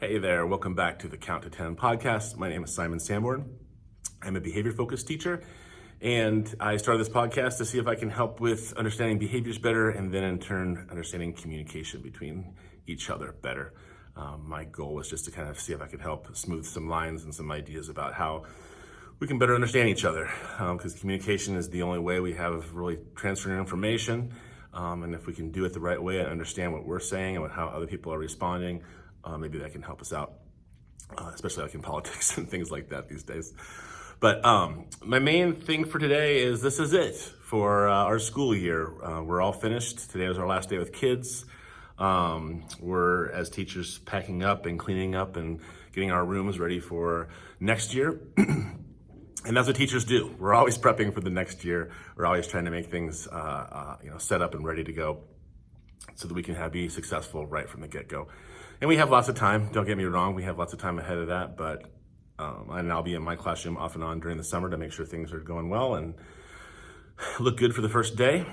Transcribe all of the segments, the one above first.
Hey there, welcome back to the Count to 10 podcast. My name is Simon Sanborn. I'm a behavior-focused teacher, and I started this podcast to see if I can help with understanding behaviors better and then in turn understanding communication between each other better. My goal was just to kind of see if I could help smooth some lines and some ideas about how we can better understand each other, because communication is the only way we have really transferring information. And if we can do it the right way and understand what we're saying and how other people are responding, maybe that can help us out, especially like in politics and things like that these days. But my main thing for today is this is it for our school year. We're all finished. Today was our last day with kids. We're, as teachers, packing up and cleaning up and getting our rooms ready for next year. And that's what teachers do. We're always prepping for the next year. We're always trying to make things set up and ready to go so that we can be successful right from the get-go. And we have lots of time. Don't get me wrong. We have lots of time ahead of that. But and I'll be in my classroom off and on during the summer to make sure things are going well and look good for the first day.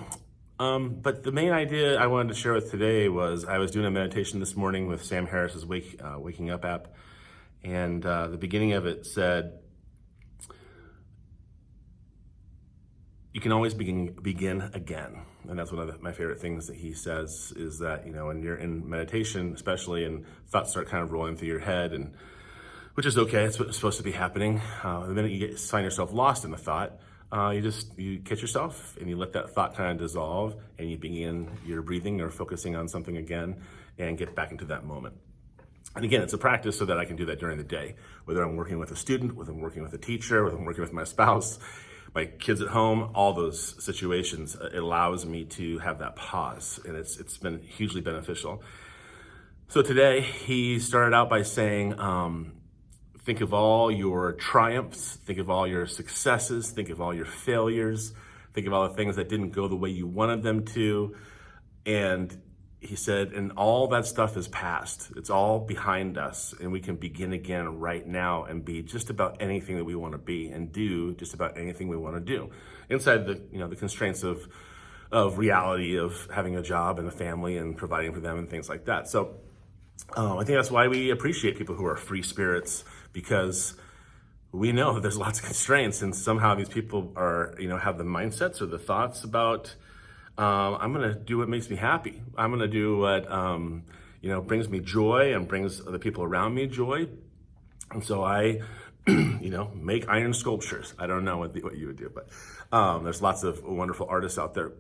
But the main idea I wanted to share with today was I was doing a meditation this morning with Sam Harris's Waking Up app. And the beginning of it said, you can always begin again. And that's one of my favorite things that he says is that, when you're in meditation, especially, and thoughts start kind of rolling through your head, and which is okay, it's what's supposed to be happening. The minute you find yourself lost in a thought, you catch yourself and you let that thought kind of dissolve and you begin your breathing or focusing on something again and get back into that moment. And again, it's a practice so that I can do that during the day, whether I'm working with a student, whether I'm working with a teacher, whether I'm working with my spouse, my kids at home, all those situations, it allows me to have that pause, and it's been hugely beneficial. So today, he started out by saying, think of all your triumphs, think of all your successes, think of all your failures, think of all the things that didn't go the way you wanted them to, and he said, and all that stuff is past. It's all behind us, and we can begin again right now and be just about anything that we want to be and do just about anything we want to do inside the constraints of reality of having a job and a family and providing for them and things like that. So I think that's why we appreciate people who are free spirits, because we know that there's lots of constraints, and somehow these people are, have the mindsets or the thoughts about, I'm going to do what makes me happy. I'm going to do what, brings me joy and brings the people around me joy. And so I, make iron sculptures. I don't know what you would do, but there's lots of wonderful artists out there.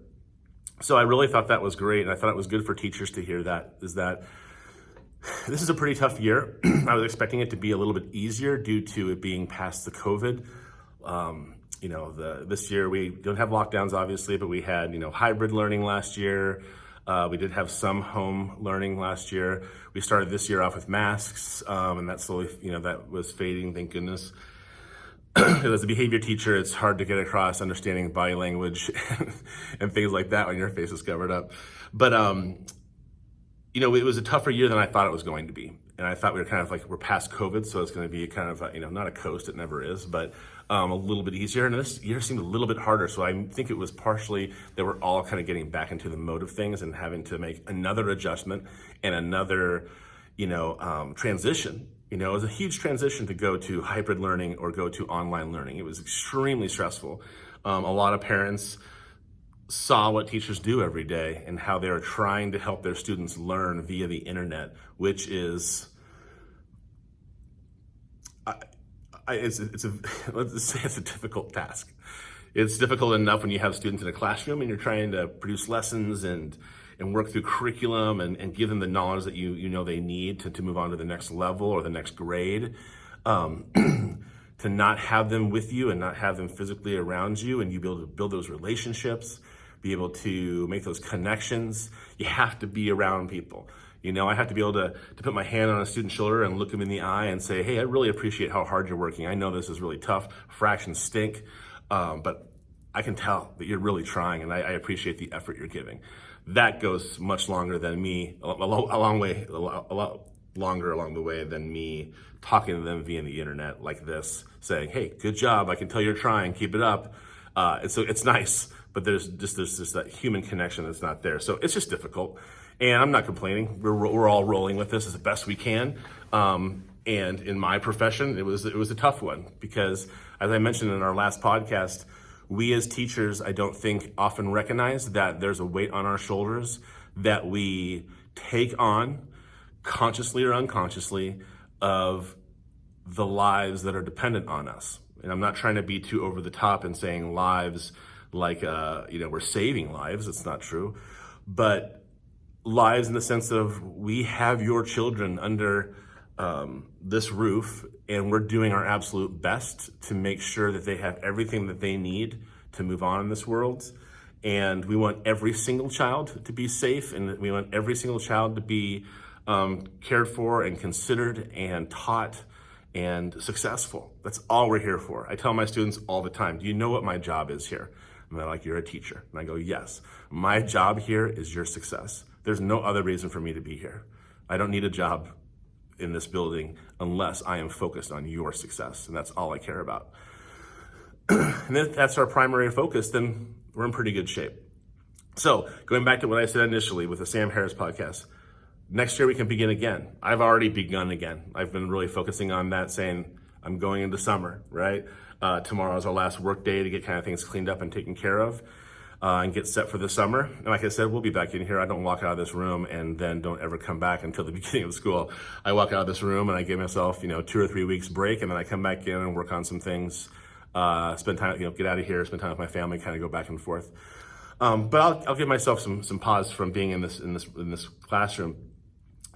So I really thought that was great. And I thought it was good for teachers to hear that, is that this is a pretty tough year. I was expecting it to be a little bit easier due to it being past the COVID. This year we don't have lockdowns, obviously, but we had, hybrid learning last year. We did have some home learning last year. We started this year off with masks, and that slowly, that was fading, thank goodness. As a behavior teacher, it's hard to get across understanding body language and things like that when your face is covered up. But, it was a tougher year than I thought it was going to be. And I thought we were kind of we're past COVID, so it's going to be kind of, not a coast, it never is, but a little bit easier. And this year seemed a little bit harder. So I think it was partially that we're all kind of getting back into the mode of things and having to make another adjustment and another, transition. It was a huge transition to go to hybrid learning or go to online learning. It was extremely stressful. A lot of parents saw what teachers do every day and how they're trying to help their students learn via the internet, which is, let's say it's a difficult task. It's difficult enough when you have students in a classroom and you're trying to produce lessons and work through curriculum and give them the knowledge that they need to move on to the next level or the next grade. To not have them with you and not have them physically around you, and you be able to build those relationships, be able to make those connections. You have to be around people. I have to be able to put my hand on a student's shoulder and look them in the eye and say, hey, I really appreciate how hard you're working. I know this is really tough. Fractions stink, but I can tell that you're really trying, and I appreciate the effort you're giving. That goes much longer than me, a lot longer along the way than me talking to them via the internet like this, saying, hey, good job. I can tell you're trying. Keep it up. And so it's nice, but there's just that human connection that's not there. So it's just difficult. And I'm not complaining. We're all rolling with this as best we can. And in my profession, it was a tough one because, as I mentioned in our last podcast, we as teachers, I don't think often recognize that there's a weight on our shoulders that we take on, consciously or unconsciously, of the lives that are dependent on us. And I'm not trying to be too over the top and saying lives like, we're saving lives. It's not true. But lives in the sense of we have your children under this roof, and we're doing our absolute best to make sure that they have everything that they need to move on in this world. And we want every single child to be safe, and we want every single child to be cared for and considered and taught and successful. That's all we're here for. I tell my students all the time, do you know what my job is here? And they're like, you're a teacher. And I go, yes, my job here is your success. There's no other reason for me to be here. I don't need a job in this building unless I am focused on your success, and that's all I care about. And if that's our primary focus, then we're in pretty good shape. So going back to what I said initially with the Sam Harris podcast, next year we can begin again. I've already begun again. I've been really focusing on that, saying I'm going into summer, right? Tomorrow is our last work day to get kind of things cleaned up and taken care of and get set for the summer. And like I said, we'll be back in here. I don't walk out of this room and then don't ever come back until the beginning of school. I walk out of this room and I give myself, 2 or 3 weeks break, and then I come back in and work on some things, spend time, get out of here, spend time with my family, kind of go back and forth. But I'll give myself some pause from being in this classroom.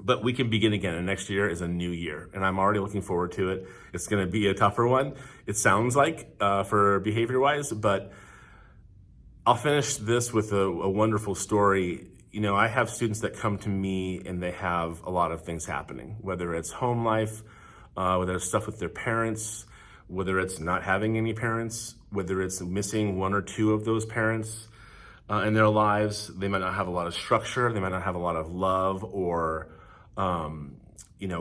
But we can begin again, and next year is a new year, and I'm already looking forward to it. It's going to be a tougher one, it sounds like, for behavior-wise, but I'll finish this with a wonderful story. I have students that come to me, and they have a lot of things happening, whether it's home life, whether it's stuff with their parents, whether it's not having any parents, whether it's missing one or two of those parents in their lives. They might not have a lot of structure, they might not have a lot of love or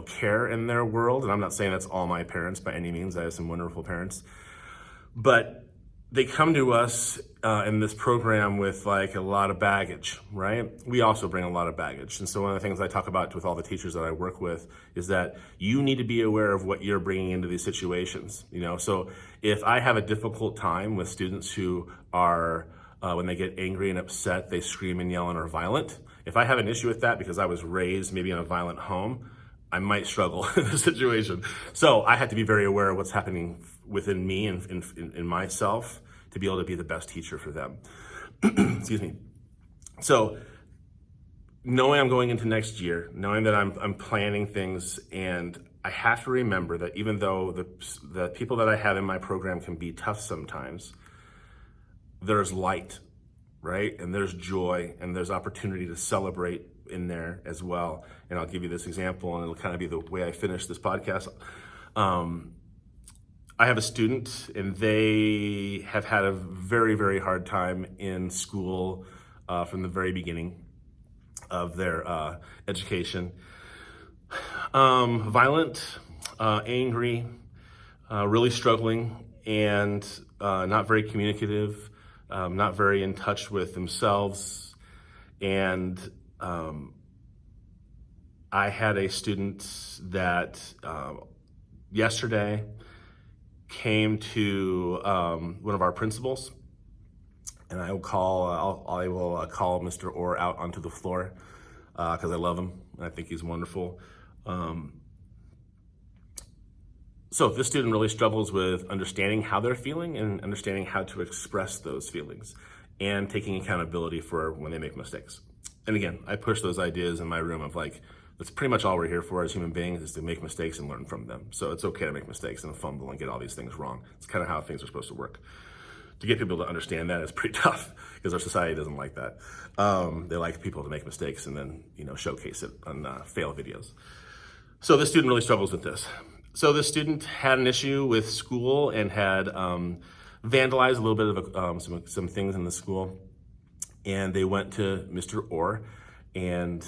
care in their world. And I'm not saying that's all my parents by any means. I have some wonderful parents. But they come to us in this program with like a lot of baggage, right? We also bring a lot of baggage. And so one of the things I talk about with all the teachers that I work with is that you need to be aware of what you're bringing into these situations. So if I have a difficult time with students who are, when they get angry and upset, they scream and yell and are violent. If I have an issue with that because I was raised maybe in a violent home, I might struggle in this situation. So I have to be very aware of what's happening within me and in myself to be able to be the best teacher for them. Excuse me. So knowing I'm going into next year, knowing that I'm planning things, and I have to remember that even though the people that I have in my program can be tough sometimes, there's light, right? And there's joy, and there's opportunity to celebrate in there as well. And I'll give you this example, and it'll kind of be the way I finish this podcast. I have a student, and they have had a very, very hard time in school from the very beginning of their education. Violent, angry, really struggling, and not very communicative, not very in touch with themselves. And I had a student that yesterday came to one of our principals, and I will call Mr. Orr out onto the floor because I love him and I think he's wonderful. So this student really struggles with understanding how they're feeling and understanding how to express those feelings and taking accountability for when they make mistakes. And again, I push those ideas in my room of like, that's pretty much all we're here for as human beings, is to make mistakes and learn from them. So it's okay to make mistakes and fumble and get all these things wrong. It's kind of how things are supposed to work. To get people to understand that is pretty tough because our society doesn't like that. They like people to make mistakes and then, showcase it on fail videos. So this student really struggles with this. So this student had an issue with school and had vandalized a little bit of some things in the school. And they went to Mr. Orr, and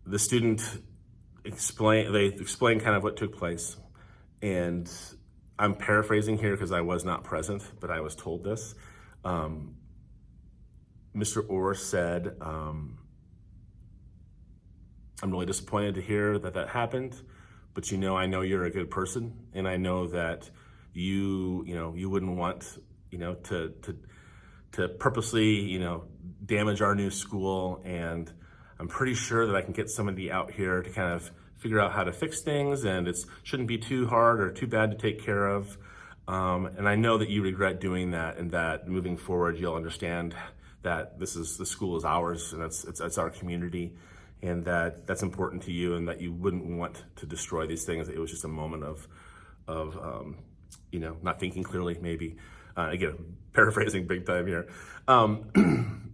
the student explained kind of what took place. And I'm paraphrasing here because I was not present, but I was told this. Mr. Orr said, I'm really disappointed to hear that that happened, but I know you're a good person, and I know that you wouldn't want, to purposely, damage our new school. And I'm pretty sure that I can get somebody out here to kind of figure out how to fix things, and it shouldn't be too hard or too bad to take care of. And I know that you regret doing that, and that moving forward, you'll understand that the school is ours, and it's our community, and that's important to you, and that you wouldn't want to destroy these things. It was just a moment of not thinking clearly, maybe. Again, paraphrasing big time here. And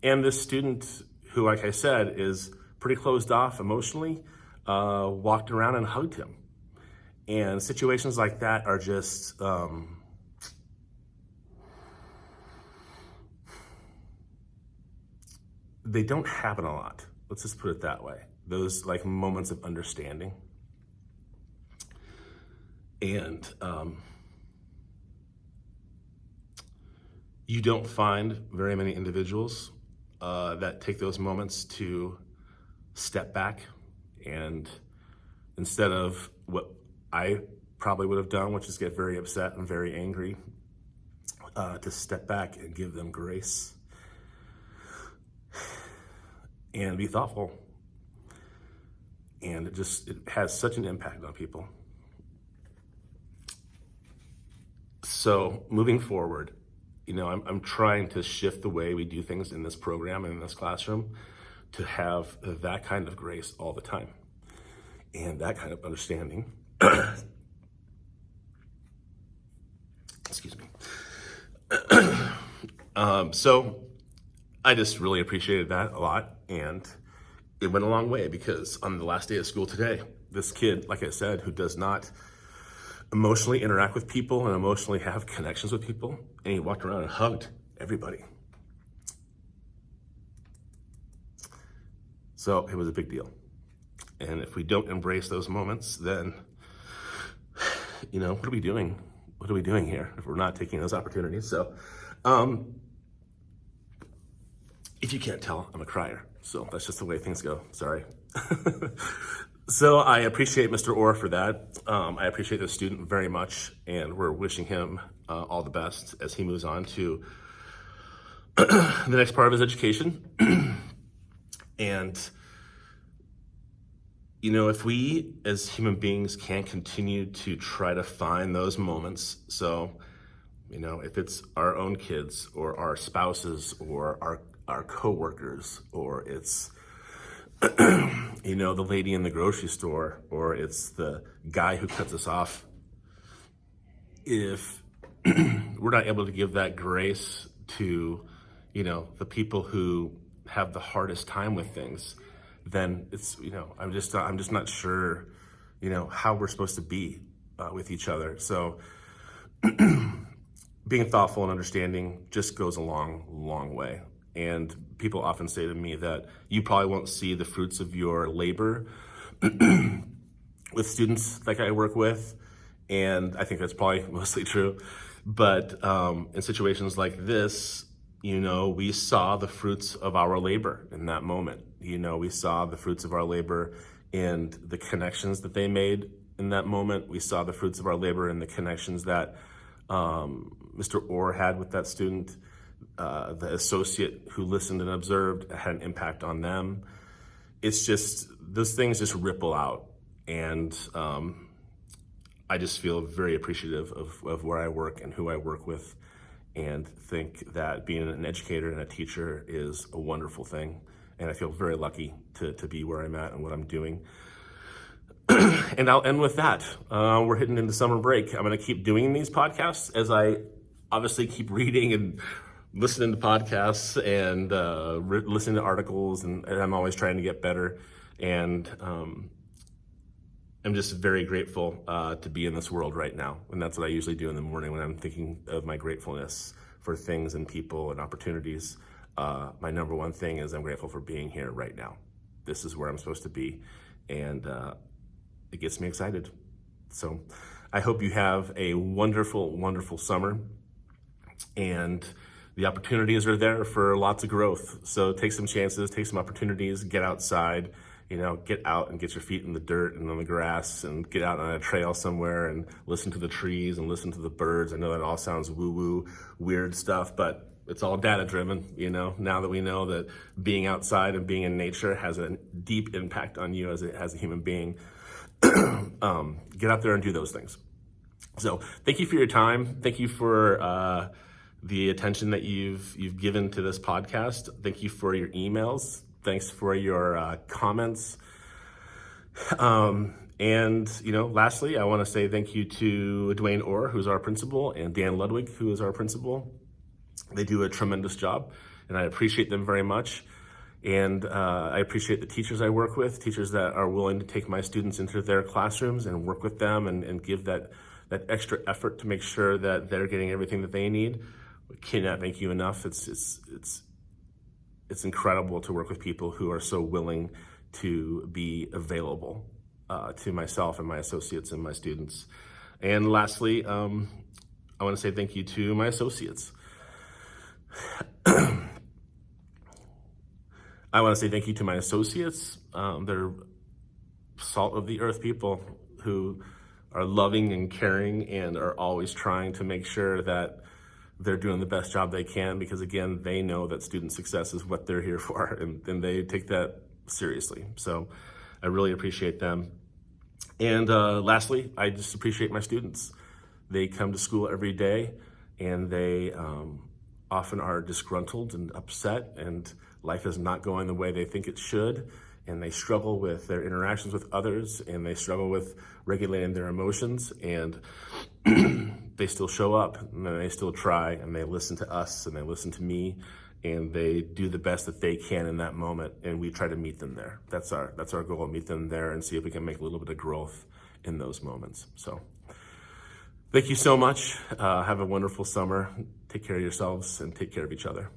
this student who, like I said, is pretty closed off emotionally, walked around and hugged him. And situations like that are just, they don't happen a lot. Let's just put it that way. Those like moments of understanding. And you don't find very many individuals that take those moments to step back, and instead of what I probably would have done, which is get very upset and very angry, to step back and give them grace and be thoughtful. And it has such an impact on people. So moving forward, I'm trying to shift the way we do things in this program and in this classroom to have that kind of grace all the time and that kind of understanding. Excuse me. So I just really appreciated that a lot, and it went a long way, because on the last day of school today, this kid, like I said, who does not emotionally interact with people and emotionally have connections with people, and he walked around and hugged everybody. So it was a big deal. And if we don't embrace those moments, then, what are we doing? What are we doing here if we're not taking those opportunities? So, if you can't tell, I'm a crier. So that's just the way things go. Sorry. So I appreciate Mr. Orr for that. I appreciate the student very much, and we're wishing him all the best as he moves on to the next part of his education. And, if we as human beings can continue to try to find those moments, so, if it's our own kids or our spouses or our coworkers, or it's the lady in the grocery store, or it's the guy who cuts us off, if we're not able to give that grace to, the people who have the hardest time with things, then it's, I'm just not sure, how we're supposed to be with each other. So being thoughtful and understanding just goes a long, long way. And people often say to me that you probably won't see the fruits of your labor with students like I work with. And I think that's probably mostly true. But in situations like this, we saw the fruits of our labor in that moment. We saw the fruits of our labor in the connections that they made in that moment. We saw the fruits of our labor in the connections that Mr. Orr had with that student. The associate who listened and observed had an impact on them. It's just, those things just ripple out. And I just feel very appreciative of where I work and who I work with, and think that being an educator and a teacher is a wonderful thing. And I feel very lucky to be where I'm at and what I'm doing. And I'll end with that. We're heading into summer break. I'm going to keep doing these podcasts as I obviously keep reading and listening to podcasts and listening to articles, and I'm always trying to get better. And I'm just very grateful to be in this world right now. And that's what I usually do in the morning when I'm thinking of my gratefulness for things and people and opportunities. My number one thing is I'm grateful for being here right now. This is where I'm supposed to be, and it gets me excited. So I hope you have a wonderful, wonderful summer, and the opportunities are there for lots of growth. So take some chances, take some opportunities, get outside, get out and get your feet in the dirt and on the grass and get out on a trail somewhere and listen to the trees and listen to the birds. I know that all sounds woo-woo, weird stuff, but it's all data driven, now that we know that being outside and being in nature has a deep impact on you as a human being. Get out there and do those things. So thank you for your time. Thank you for the attention that you've given to this podcast. Thank you for your emails. Thanks for your comments. And lastly, I want to say thank you to Dwayne Orr, who's our principal, and Dan Ludwig, who is our principal. They do a tremendous job, and I appreciate them very much. And I appreciate the teachers I work with, teachers that are willing to take my students into their classrooms and work with them and give that extra effort to make sure that they're getting everything that they need. We cannot thank you enough. It's incredible to work with people who are so willing to be available to myself and my associates and my students. And lastly, I want to say thank you to my associates. I want to say thank you to my associates. They're salt of the earth people who are loving and caring and are always trying to make sure that they're doing the best job they can, because again, they know that student success is what they're here for, and they take that seriously. So I really appreciate them. And lastly, I just appreciate my students. They come to school every day, and they often are disgruntled and upset, and life is not going the way they think it should, and they struggle with their interactions with others, and they struggle with regulating their emotions, and they still show up, and they still try, and they listen to us, and they listen to me, and they do the best that they can in that moment, and we try to meet them there. That's our goal, meet them there and see if we can make a little bit of growth in those moments. So thank you so much. Have a wonderful summer. Take care of yourselves and take care of each other.